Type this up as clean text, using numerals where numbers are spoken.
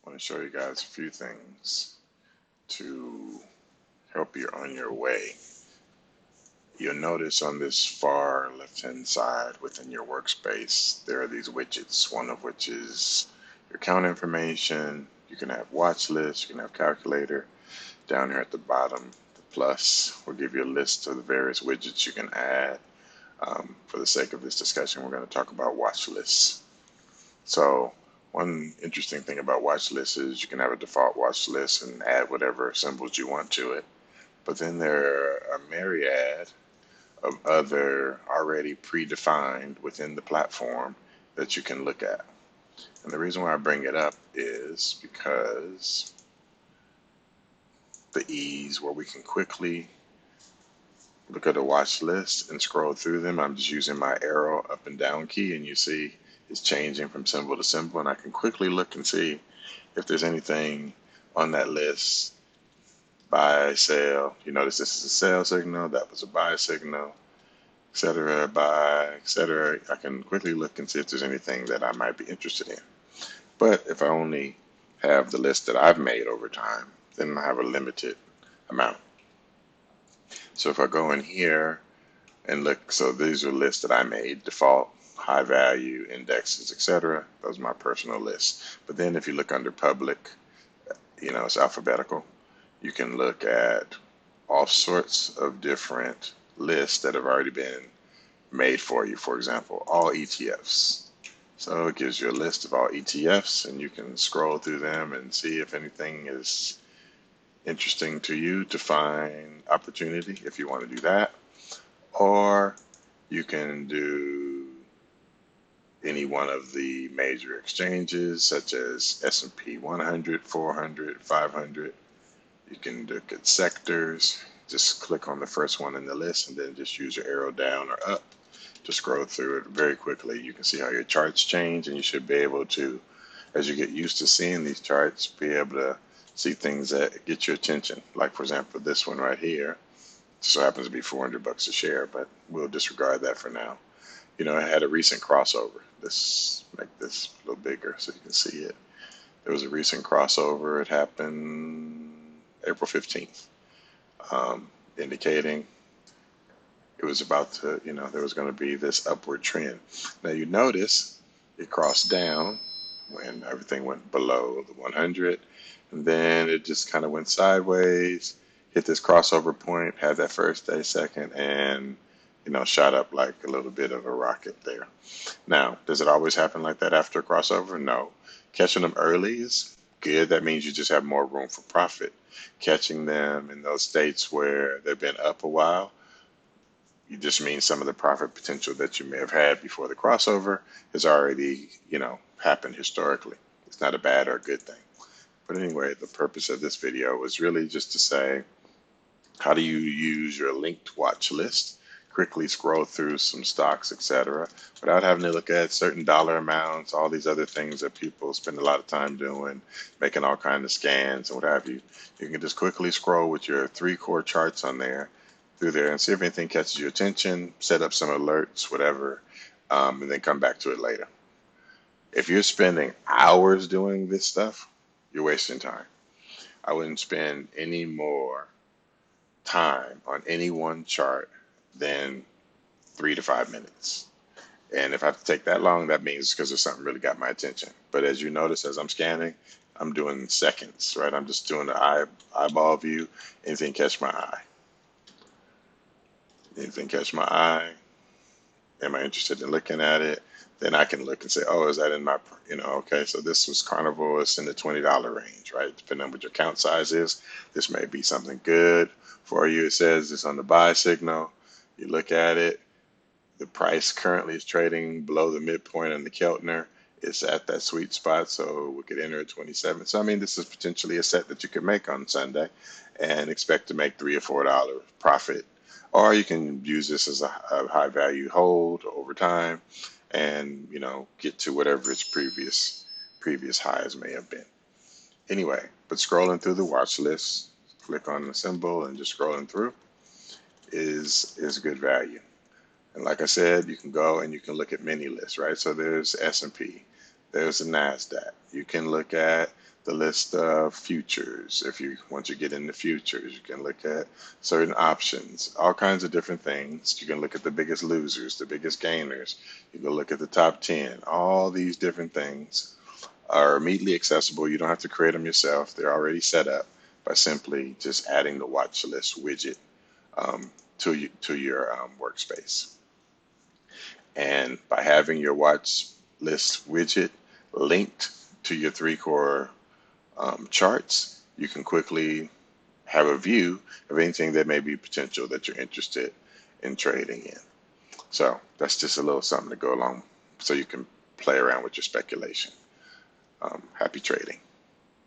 I want to show you guys a few things to help you on your way. You'll notice on this far left-hand side within your workspace, there are these widgets, one of which is your account information. You can have watch list, you can have calculator. Down here at the bottom, the plus will give you a list of the various widgets you can add. For the sake of this discussion, we're going to talk about watch lists. So one interesting thing about watch lists is you can have a default watch list and add whatever symbols you want to it. But then there are a myriad of other already predefined within the platform that you can look at. And the reason why I bring it up is because the ease where we can quickly look at a watch list and scroll through them. I'm just using my arrow up and down key, and you see it's changing from symbol to symbol, and I can quickly look and see if there's anything on that list. Buy, sell. You notice this is a sell signal, that was a buy signal, etc., buy, etc. I can quickly look and see if there's anything that I might be interested in. But if I only have the list that I've made over time, then I have a limited amount. So if I go in here and look, so these are lists that I made, default, high value, indexes, etc. Those are my personal lists. But then if you look under public, it's alphabetical. You can look at all sorts of different lists that have already been made for you. For example, all ETFs. So it gives you a list of all ETFs, and you can scroll through them and see if anything is interesting to you to find opportunity if you want to do that. Or you can do any one of the major exchanges such as S&P 100, 400, 500. You can look at sectors. Just click on the first one in the list and then just use your arrow down or up to scroll through it very quickly. You can see how your charts change, and you should be able to, as you get used to seeing these charts, be able to see things that get your attention. Like, for example, this one right here. Just so happens to be $400 a share, but we'll disregard that for now. It had a recent crossover. Let's make this a little bigger so you can see it. There was a recent crossover. It happened April 15th, indicating it was about to, there was going to be this upward trend. Now you notice it crossed down when everything went below the 100, and then it just kind of went sideways, hit this crossover point, had that first day, second, and shot up like a little bit of a rocket there. Now, does it always happen like that after a crossover? No. Catching them early is good. That means you just have more room for profit. Catching them in those states where they've been up a while, it just means some of the profit potential that you may have had before the crossover has already, happened historically. It's not a bad or a good thing. But anyway, the purpose of this video was really just to say, how do you use your linked watch list, quickly scroll through some stocks, etc., without having to look at certain dollar amounts, all these other things that people spend a lot of time doing, making all kinds of scans and what have you. You can just quickly scroll with your 3 core charts on there, through there, and see if anything catches your attention, set up some alerts, whatever, and then come back to it later. If you're spending hours doing this stuff, you're wasting time. I wouldn't spend any more time on any one chart than 3 to 5 minutes. And if I have to take that long, that means because there's something really got my attention. But as you notice, as I'm scanning, I'm doing seconds, right? I'm just doing the eyeball view. Anything catch my eye? Anything catch my eye? Am I interested in looking at it? Then I can look and say, oh, is that in my, okay, so this was Carnival, it's in the $20 range, right? Depending on what your account size is, this may be something good for you. It says it's on the buy signal. You look at it, the price currently is trading below the midpoint on the Keltner. It's at that sweet spot, so we could enter at 27. So, this is potentially a set that you could make on Sunday and expect to make $3 or $4 profit. Or you can use this as a high value hold over time and, get to whatever its previous highs may have been. Anyway, but scrolling through the watch list, click on the symbol and just scrolling through is good value. And like I said, you can go and you can look at many lists, right? So there's S&P, there's the NASDAQ. You can look at the list of futures. If you want to get into futures, you can look at certain options, all kinds of different things. You can look at the biggest losers, the biggest gainers. You can look at the top 10. All these different things are immediately accessible. You don't have to create them yourself. They're already set up by simply just adding the watch list widget to your workspace. And by having your watch list widget linked to your three core charts, you can quickly have a view of anything that may be potential that you're interested in trading in. So that's just a little something to go along so you can play around with your speculation. Happy trading.